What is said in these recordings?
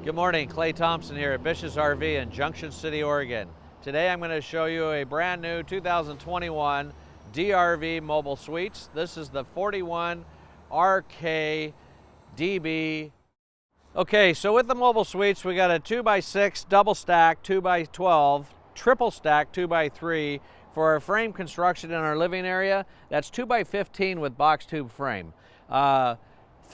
Good morning, cThompson here at BISH'S RV in Junction City, Oregon. Today I'm going to show you a brand new 2021 DRV Mobile Suites. This is the 41 RKDB. Okay, so with the Mobile Suites we got a 2x6 double stack, 2x12, triple stack 2x3 for our frame construction in our living area. That's 2x15 with box tube frame.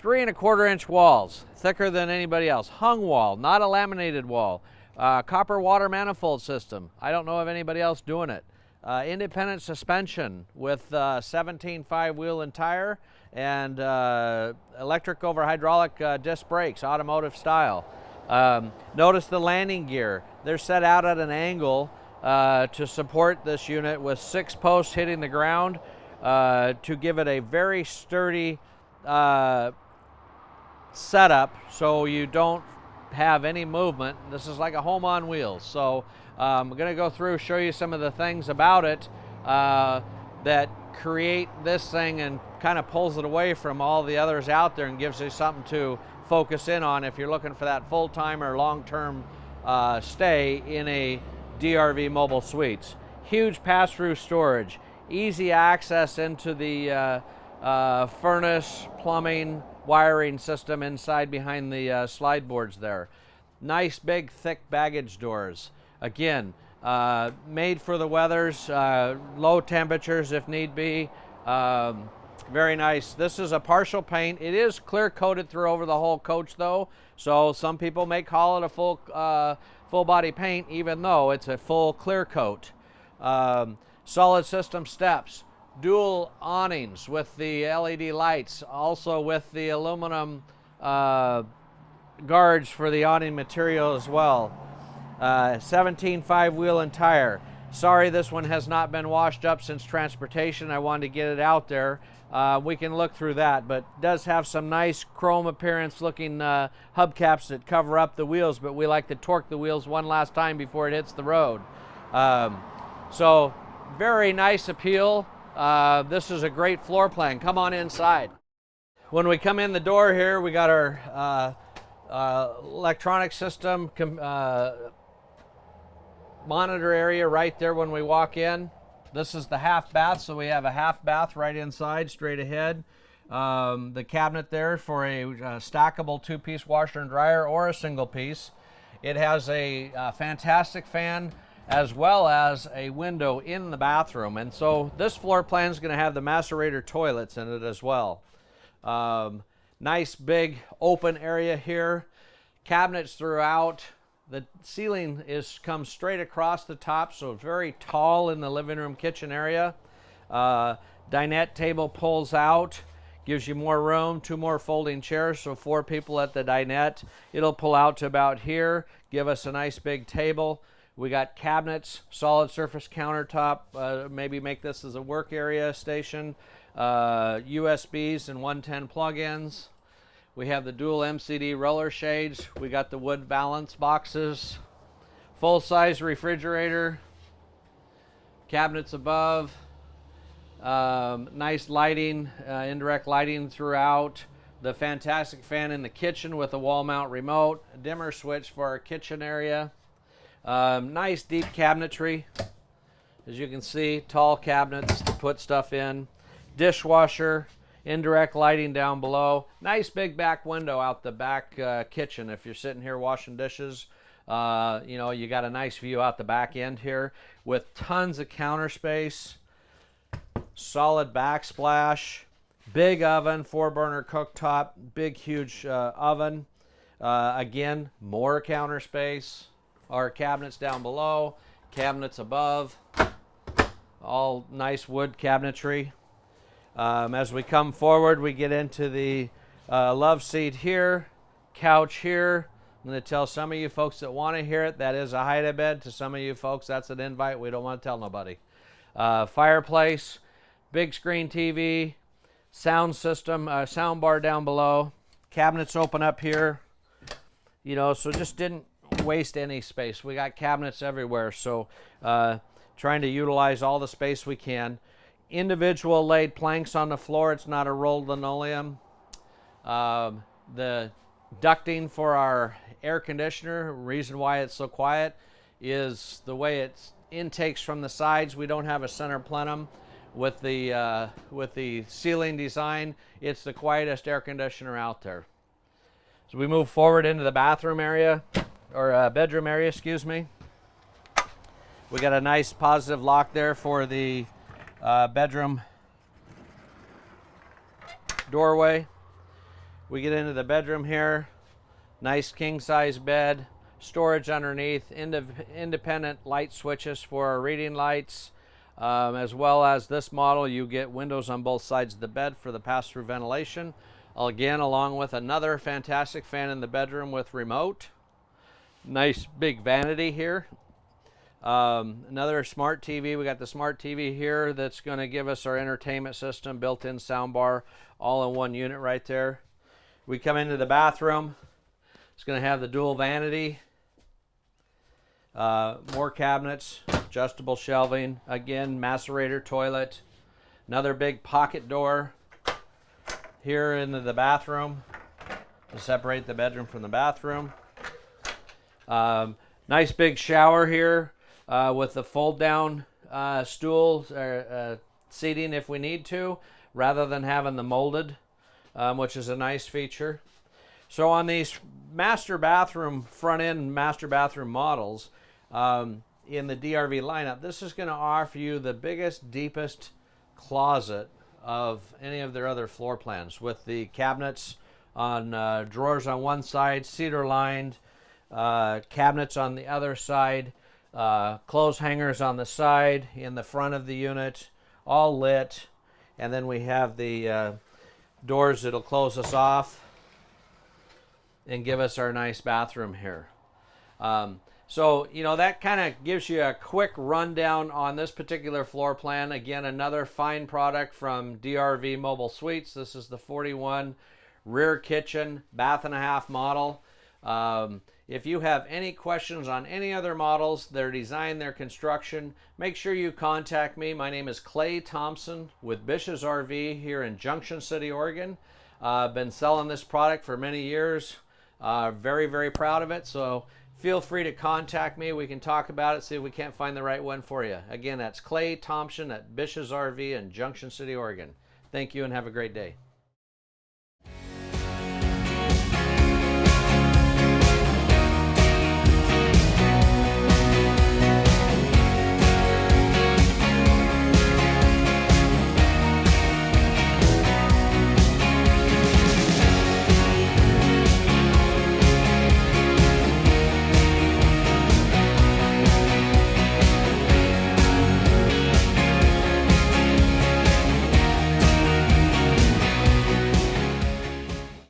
3¼ inch walls, thicker than anybody else. Hung wall, not a laminated wall. Copper water manifold system. I don't know of anybody else doing it. Independent suspension with 17 5-wheel and tire and electric over hydraulic disc brakes, automotive style. Notice the landing gear. They're set out at an angle to support this unit with 6 posts hitting the ground to give it a very sturdy setup, so you don't have any movement. This is like a home on wheels. So I'm going to go through, show you some of the things about it that create this thing and kind of pulls it away from all the others out there and gives you something to focus in on if you're looking for that full-time or long-term stay in a DRV Mobile Suites. Huge pass-through storage, easy access into the furnace, plumbing, wiring system inside behind the slide boards there. Nice big thick baggage doors. Again, made for the weathers, low temperatures if need be. Very nice. This is a partial paint. It is clear coated through over the whole coach though, so some people may call it a full body paint even though it's a full clear coat. Solid system steps. Dual awnings with the LED lights, also with the aluminum guards for the awning material as well. 17 5-wheel and tire. Sorry this one has not been washed up since transportation. I wanted to get it out there. We can look through that, but does have some nice chrome appearance looking hubcaps that cover up the wheels, but we like to torque the wheels one last time before it hits the road. So very nice appeal. This is a great floor plan. Come on inside. When we come in the door here, we got our electronic system monitor area right there when we walk in. This is the half bath, so we have a half bath right inside, straight ahead. The cabinet there for a stackable 2-piece washer and dryer or a single piece. It has a fantastic fan as well as a window in the bathroom. And so this floor plan is going to have the macerator toilets in it as well. Nice big open area here. Cabinets throughout. The ceiling comes straight across the top, so very tall in the living room kitchen area. Dinette table pulls out, gives you more room, 2 more folding chairs, so 4 people at the dinette. It'll pull out to about here, give us a nice big table. We got cabinets, solid surface countertop, maybe make this as a work area station, USBs and 110 plug-ins. We have the dual MCD roller shades. We got the wood valance boxes, full-size refrigerator, cabinets above, nice lighting, indirect lighting throughout. The fantastic fan in the kitchen with a wall mount remote, a dimmer switch for our kitchen area. Nice deep cabinetry, as you can see, tall cabinets to put stuff in. Dishwasher, indirect lighting down below. Nice big back window out the back kitchen. If you're sitting here washing dishes, you know, you got a nice view out the back end here with tons of counter space, solid backsplash, big oven, 4-burner cooktop, big huge oven. Again, more counter space. Our cabinets down below, cabinets above, all nice wood cabinetry. As we come forward, we get into the love seat here, couch here. I'm going to tell some of you folks that want to hear it, that is a hide-a-bed. To some of you folks, that's an invite. We don't want to tell nobody. Fireplace, big screen TV, sound system, sound bar down below. Cabinets open up here. You know, so just didn't waste any space. We got cabinets everywhere, so trying to utilize all the space we can. Individual laid planks on the floor. It's not a rolled linoleum. The ducting for our air conditioner. Reason why it's so quiet is the way it intakes from the sides. We don't have a center plenum. With the ceiling design, it's the quietest air conditioner out there. So we move forward into the bathroom area, or bedroom area, excuse me. We got a nice positive lock there for the bedroom doorway. We get into the bedroom here. Nice king size bed, storage underneath, independent light switches for our reading lights, as well as this model you get windows on both sides of the bed for the pass-through ventilation. Again, along with another fantastic fan in the bedroom with remote. Nice big vanity here. Another smart TV. We got the smart TV here that's going to give us our entertainment system, built-in soundbar, all in one unit right there. We come into the bathroom. It's going to have the dual vanity, more cabinets, adjustable shelving, again macerator toilet, another big pocket door here into the bathroom to separate the bedroom from the bathroom. Nice big shower here. With the fold down stools or seating if we need to, rather than having the molded, which is a nice feature. So on these master bathroom, front end master bathroom models in the DRV lineup, this is going to offer you the biggest, deepest closet of any of their other floor plans, with the cabinets on drawers on one side, cedar lined, cabinets on the other side. Clothes hangers on the side, in the front of the unit, all lit, and then we have the doors that'll close us off and give us our nice bathroom here. So, you know, that kind of gives you a quick rundown on this particular floor plan. Again, another fine product from DRV Mobile Suites. This is the 41 rear kitchen, bath and a half model. If you have any questions on any other models, their design, their construction, make sure you contact me. My name is cThompson with BISH'S RV here in Junction City, Oregon. I've been selling this product for many years. Very, very proud of it. So feel free to contact me. We can talk about it, see if we can't find the right one for you. Again, that's cThompson at BISH'S RV in Junction City, Oregon. Thank you and have a great day.